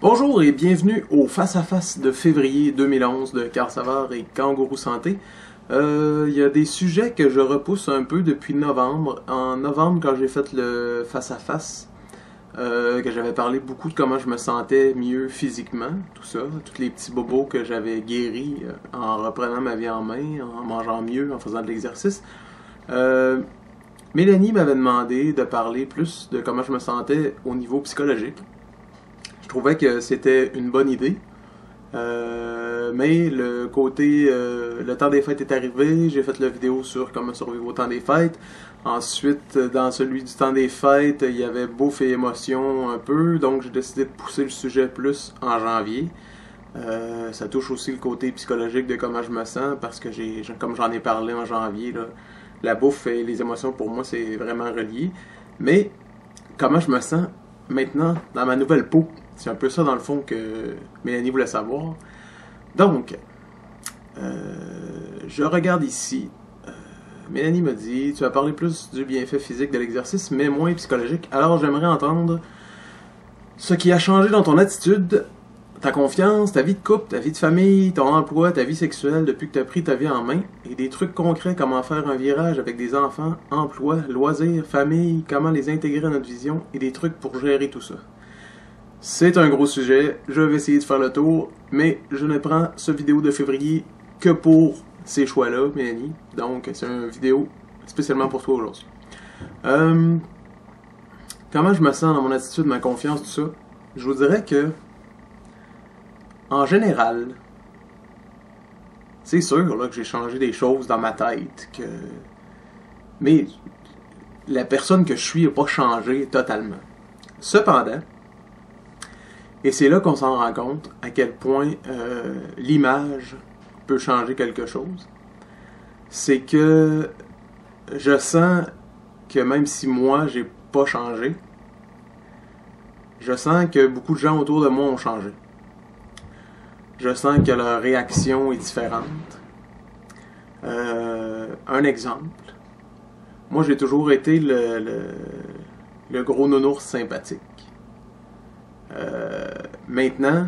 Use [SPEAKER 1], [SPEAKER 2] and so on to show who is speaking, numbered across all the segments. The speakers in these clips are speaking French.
[SPEAKER 1] Bonjour et bienvenue au face-à-face de février 2011 de Carl Savard et Kangourou Santé. Il y a des sujets que je repousse un peu depuis novembre. En novembre, quand j'ai fait le face-à-face, que j'avais parlé beaucoup de comment je me sentais mieux physiquement, tout ça, tous les petits bobos que j'avais guéris en reprenant ma vie en main, en mangeant mieux, en faisant de l'exercice. Mélanie m'avait demandé de parler plus de comment je me sentais au niveau psychologique. Je trouvais que c'était une bonne idée, mais le côté, le temps des fêtes est arrivé, j'ai fait la vidéo sur comment survivre au temps des fêtes. Ensuite, dans celui du temps des fêtes, il y avait bouffe et émotion un peu, donc j'ai décidé de pousser le sujet plus en janvier. Ça touche aussi le côté psychologique de comment je me sens, parce que comme j'en ai parlé en janvier, là, la bouffe et les émotions pour moi c'est vraiment relié. Mais comment je me sens maintenant dans ma nouvelle peau, c'est un peu ça dans le fond que Mélanie voulait savoir. Donc, je regarde ici. Mélanie me dit, tu vas parler plus du bienfait physique de l'exercice, mais moins psychologique. Alors j'aimerais entendre ce qui a changé dans ton attitude, ta confiance, ta vie de couple, ta vie de famille, ton emploi, ta vie sexuelle depuis que tu as pris ta vie en main, et des trucs concrets, comment faire un virage avec des enfants, emploi, loisirs, famille, comment les intégrer à notre vision, et des trucs pour gérer tout ça. C'est un gros sujet, je vais essayer de faire le tour, mais je ne prends ce vidéo de février que pour ces choix-là, Mélanie. Donc, c'est une vidéo spécialement pour toi aujourd'hui. Comment je me sens dans mon attitude, ma confiance, tout ça? Je vous dirais que, en général, c'est sûr là, que j'ai changé des choses dans ma tête, mais la personne que je suis n'a pas changé totalement. Cependant, et c'est là qu'on s'en rend compte à quel point l'image peut changer quelque chose. C'est que je sens que même si moi j'ai pas changé, je sens que beaucoup de gens autour de moi ont changé. Je sens que leur réaction est différente. Un exemple. Moi j'ai toujours été le gros nounours sympathique. Maintenant,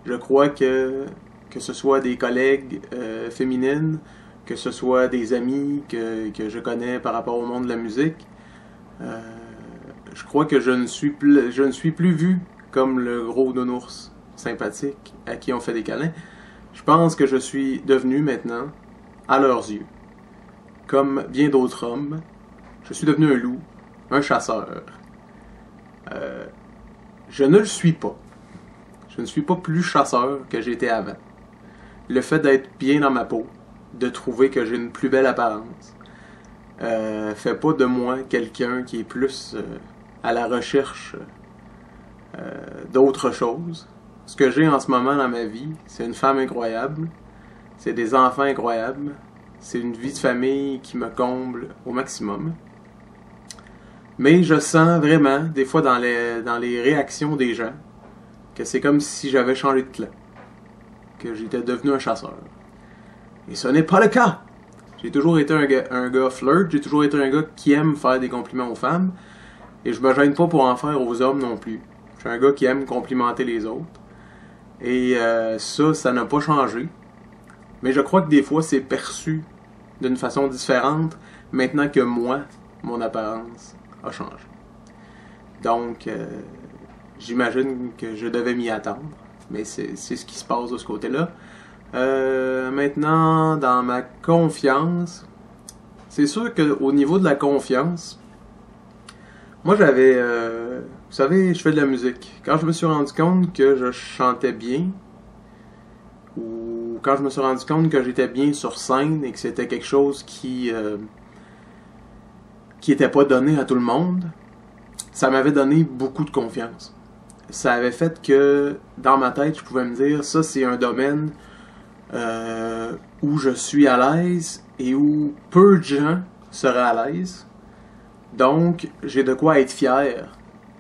[SPEAKER 1] je crois que ce soit des collègues féminines, que ce soit des amis que je connais par rapport au monde de la musique, je crois que je ne suis plus vu comme le gros nounours sympathique à qui on fait des câlins. Je pense que je suis devenu maintenant, à leurs yeux, comme bien d'autres hommes, je suis devenu un loup, un chasseur. Je ne le suis pas. Je ne suis pas plus chasseur que j'étais avant. Le fait d'être bien dans ma peau, de trouver que j'ai une plus belle apparence, fait pas de moi quelqu'un qui est plus à la recherche d'autre chose. Ce que j'ai en ce moment dans ma vie, c'est une femme incroyable, c'est des enfants incroyables, c'est une vie de famille qui me comble au maximum. Mais je sens vraiment, des fois dans les réactions des gens, que c'est comme si j'avais changé de clan. Que j'étais devenu un chasseur. Et ce n'est pas le cas! J'ai toujours été un gars flirt, j'ai toujours été un gars qui aime faire des compliments aux femmes, et je me gêne pas pour en faire aux hommes non plus. Je suis un gars qui aime complimenter les autres. Et ça n'a pas changé. Mais je crois que des fois c'est perçu d'une façon différente maintenant que moi, mon apparence a changé. Donc, j'imagine que je devais m'y attendre, mais c'est ce qui se passe de ce côté-là. Maintenant, dans ma confiance, c'est sûr qu'au niveau de la confiance, moi j'avais, vous savez, je fais de la musique. Quand je me suis rendu compte que je chantais bien, ou quand je me suis rendu compte que j'étais bien sur scène et que c'était quelque chose qui était pas donné à tout le monde, ça m'avait donné beaucoup de confiance. Ça avait fait que, dans ma tête, je pouvais me dire, ça c'est un domaine où je suis à l'aise et où peu de gens seraient à l'aise. Donc, j'ai de quoi être fier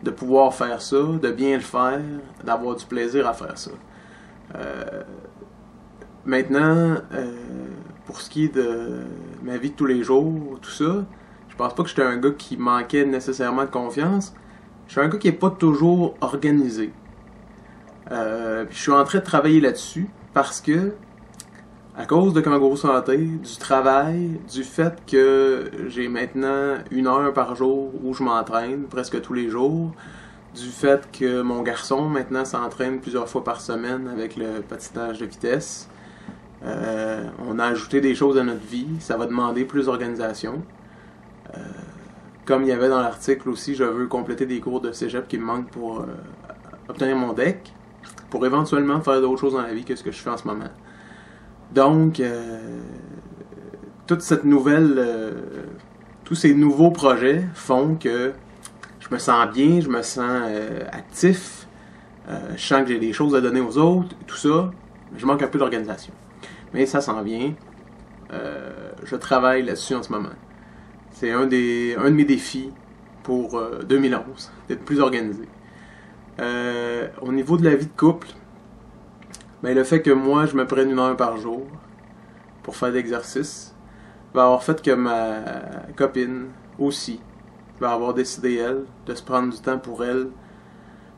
[SPEAKER 1] de pouvoir faire ça, de bien le faire, d'avoir du plaisir à faire ça. Maintenant, pour ce qui est de ma vie de tous les jours, tout ça, je pense pas que j'étais un gars qui manquait nécessairement de confiance. Je suis un gars qui est pas toujours organisé. Puis je suis en train de travailler là-dessus parce que, à cause de Kangourou Santé, du travail, du fait que j'ai maintenant 1 heure par jour où je m'entraîne presque tous les jours, du fait que mon garçon maintenant s'entraîne plusieurs fois par semaine avec le patinage de vitesse, on a ajouté des choses à notre vie, ça va demander plus d'organisation. Comme il y avait dans l'article aussi, je veux compléter des cours de cégep qui me manquent pour obtenir mon DEC, pour éventuellement faire d'autres choses dans la vie que ce que je fais en ce moment. Donc, toute cette tous ces nouveaux projets font que je me sens bien, je me sens actif, je sens que j'ai des choses à donner aux autres, tout ça. Je manque un peu d'organisation. Mais ça s'en vient. Je travaille là-dessus en ce moment. C'est un de mes défis pour 2011, d'être plus organisé. Au niveau de la vie de couple, ben, le fait que moi, je me prenne 1 heure par jour pour faire l'exercice va avoir fait que ma copine aussi va avoir décidé, elle, de se prendre du temps pour elle,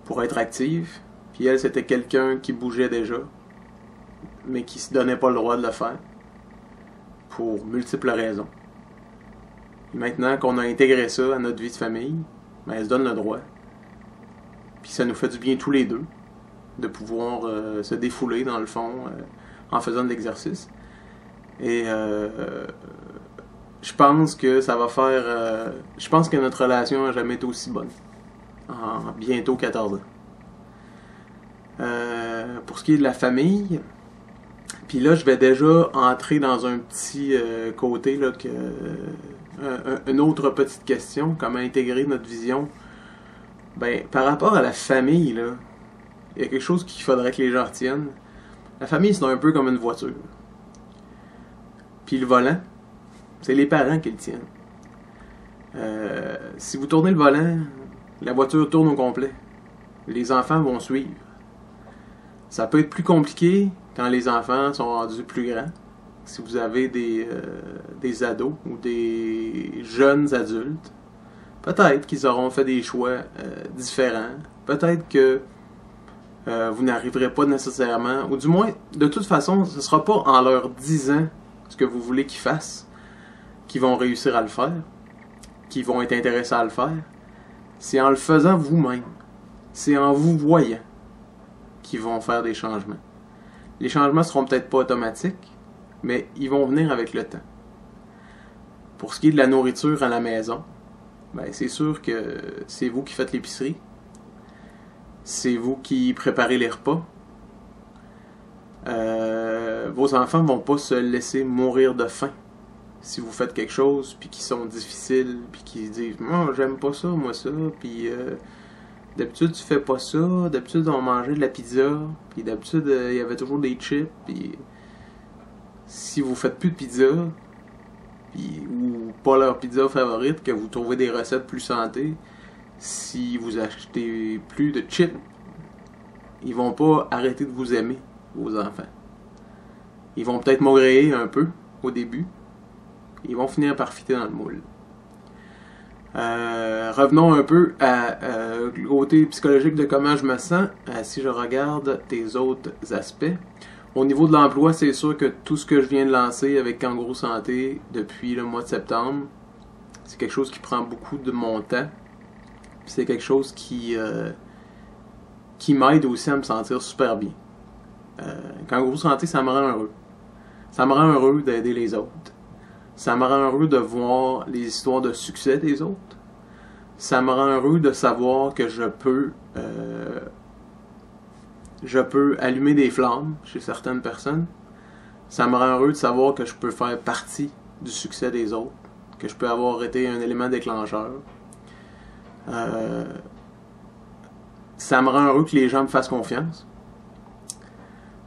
[SPEAKER 1] pour être active. Puis elle, c'était quelqu'un qui bougeait déjà, mais qui se donnait pas le droit de le faire, pour multiples raisons. Et maintenant qu'on a intégré ça à notre vie de famille, ben, elle se donne le droit. Puis ça nous fait du bien tous les deux, de pouvoir se défouler dans le fond en faisant de l'exercice. Et je pense que ça va faire... je pense que notre relation n'a jamais été aussi bonne. En bientôt 14 ans. Pour ce qui est de la famille, puis là je vais déjà entrer dans un petit côté là que... une autre petite question, comment intégrer notre vision. Ben, par rapport à la famille, là, il y a quelque chose qu'il faudrait que les gens retiennent. La famille, c'est un peu comme une voiture. Puis le volant, c'est les parents qui le tiennent. Si vous tournez le volant, la voiture tourne au complet. Les enfants vont suivre. Ça peut être plus compliqué quand les enfants sont rendus plus grands. Si vous avez des ados ou des jeunes adultes, peut-être qu'ils auront fait des choix différents. Peut-être que vous n'arriverez pas nécessairement, ou du moins, de toute façon, ce ne sera pas en leur disant ce que vous voulez qu'ils fassent, qu'ils vont réussir à le faire, qu'ils vont être intéressés à le faire. C'est en le faisant vous-même, c'est en vous voyant qu'ils vont faire des changements. Les changements ne seront peut-être pas automatiques, mais ils vont venir avec le temps. Pour ce qui est de la nourriture à la maison, ben c'est sûr que c'est vous qui faites l'épicerie. C'est vous qui préparez les repas. Vos enfants vont pas se laisser mourir de faim si vous faites quelque chose puis qui sont difficiles puis qui disent oh, j'aime pas ça, moi ça, puis d'habitude tu fais pas ça, d'habitude on mangeait de la pizza, puis d'habitude il y avait toujours des chips, puis si vous faites plus de pizza puis, ou pas leur pizza favorite, que vous trouvez des recettes plus santé, si vous achetez plus de chips, ils vont pas arrêter de vous aimer, vos enfants. Ils vont peut-être maugréer un peu au début. Ils vont finir par fitter dans le moule. Revenons un peu au côté psychologique de comment je me sens. Si je regarde tes autres aspects. Au niveau de l'emploi, c'est sûr que tout ce que je viens de lancer avec Kangourou Santé depuis le mois de septembre, c'est quelque chose qui prend beaucoup de mon temps. C'est quelque chose qui m'aide aussi à me sentir super bien. Kangourou Santé, ça me rend heureux. Ça me rend heureux d'aider les autres. Ça me rend heureux de voir les histoires de succès des autres. Ça me rend heureux de savoir que je peux allumer des flammes chez certaines personnes. Ça me rend heureux de savoir que je peux faire partie du succès des autres, que je peux avoir été un élément déclencheur. Ça me rend heureux que les gens me fassent confiance.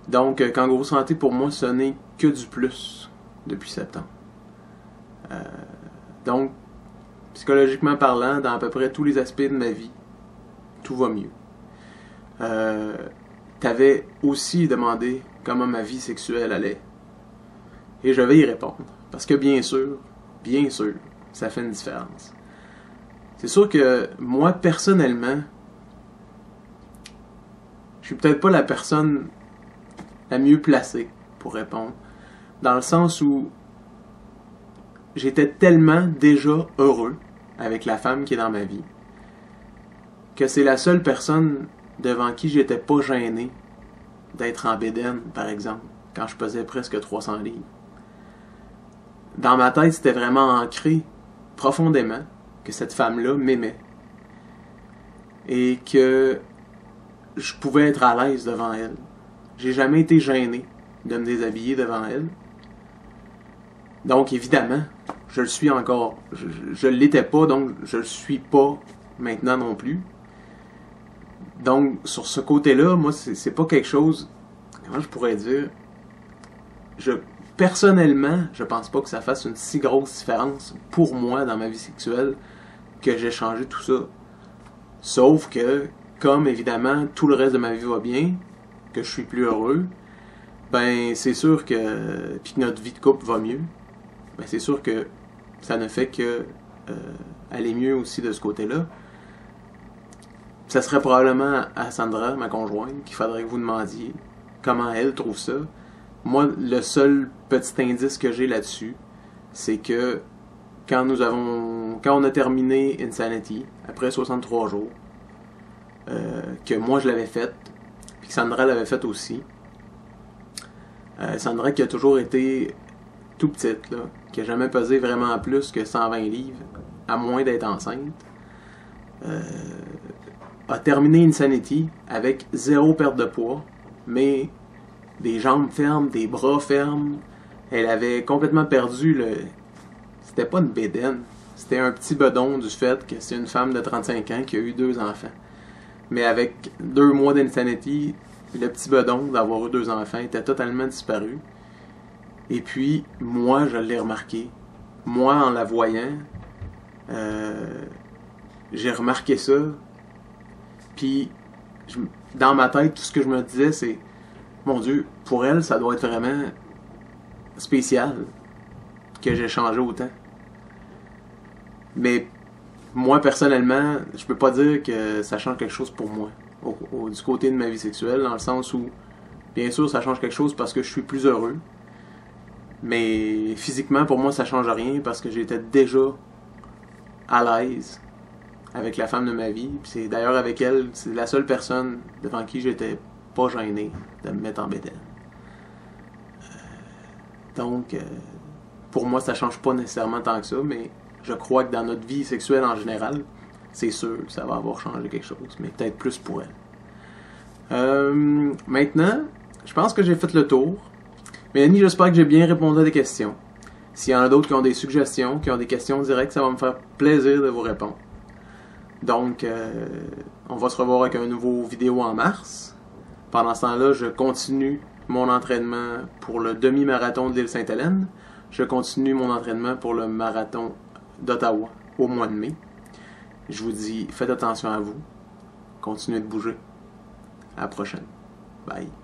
[SPEAKER 1] Donc, Kangourou Santé, pour moi, ce n'est que du plus depuis septembre. Donc, psychologiquement parlant, dans à peu près tous les aspects de ma vie, tout va mieux. T'avais aussi demandé comment ma vie sexuelle allait. Et je vais y répondre. Parce que bien sûr, ça fait une différence. C'est sûr que moi, personnellement, je suis peut-être pas la personne la mieux placée pour répondre, dans le sens où j'étais tellement déjà heureux avec la femme qui est dans ma vie que c'est la seule personne devant qui j'étais pas gêné d'être en bédaine, par exemple, quand je pesais presque 300 livres. Dans ma tête, c'était vraiment ancré profondément que cette femme-là m'aimait et que je pouvais être à l'aise devant elle. J'ai jamais été gêné de me déshabiller devant elle. Donc évidemment, je le suis encore. Je l'étais pas, donc je le suis pas maintenant non plus. Donc sur ce côté-là, moi c'est pas quelque chose, comment je pourrais dire, personnellement, je pense pas que ça fasse une si grosse différence pour moi dans ma vie sexuelle que j'ai changé tout ça. Sauf que, comme évidemment tout le reste de ma vie va bien, que je suis plus heureux, ben c'est sûr que, puis que notre vie de couple va mieux, ben c'est sûr que ça ne fait que aller mieux aussi de ce côté-là. Ça serait probablement à Sandra, ma conjointe, qu'il faudrait que vous demandiez comment elle trouve ça. Moi, le seul petit indice que j'ai là-dessus, c'est que quand on a terminé Insanity, après 63 jours, que moi je l'avais faite, puis que Sandra l'avait faite aussi. Sandra qui a toujours été tout petite, là, qui a jamais pesé vraiment plus que 120 livres, à moins d'être enceinte, a terminé Insanity avec 0 perte de poids, mais des jambes fermes, des bras fermes. Elle avait complètement perdu le... C'était pas une bédaine, c'était un petit bedon du fait que c'est une femme de 35 ans qui a eu 2 enfants. Mais avec 2 mois d'Insanity, le petit bedon d'avoir eu 2 enfants était totalement disparu. Et puis, moi, je l'ai remarqué. Moi, en la voyant, j'ai remarqué ça. Puis, dans ma tête, tout ce que je me disais, c'est, mon Dieu, pour elle, ça doit être vraiment spécial que j'ai changé autant. Mais moi, personnellement, je peux pas dire que ça change quelque chose pour moi, du côté de ma vie sexuelle, dans le sens où, bien sûr, ça change quelque chose parce que je suis plus heureux. Mais physiquement, pour moi, ça change rien parce que j'étais déjà à l'aise avec la femme de ma vie. Puis c'est d'ailleurs avec elle, c'est la seule personne devant qui j'étais pas gêné de me mettre en bédaine. Donc, pour moi, ça change pas nécessairement tant que ça, mais je crois que dans notre vie sexuelle en général, c'est sûr que ça va avoir changé quelque chose, mais peut-être plus pour elle. Maintenant, je pense que j'ai fait le tour. Mélanie, j'espère que j'ai bien répondu à des questions. S'il y en a d'autres qui ont des suggestions, qui ont des questions directes, ça va me faire plaisir de vous répondre. Donc, on va se revoir avec un nouveau vidéo en mars. Pendant ce temps-là, je continue mon entraînement pour le demi-marathon de l'île Sainte-Hélène. Je continue mon entraînement pour le marathon d'Ottawa au mois de mai. Je vous dis, faites attention à vous. Continuez de bouger. À la prochaine. Bye.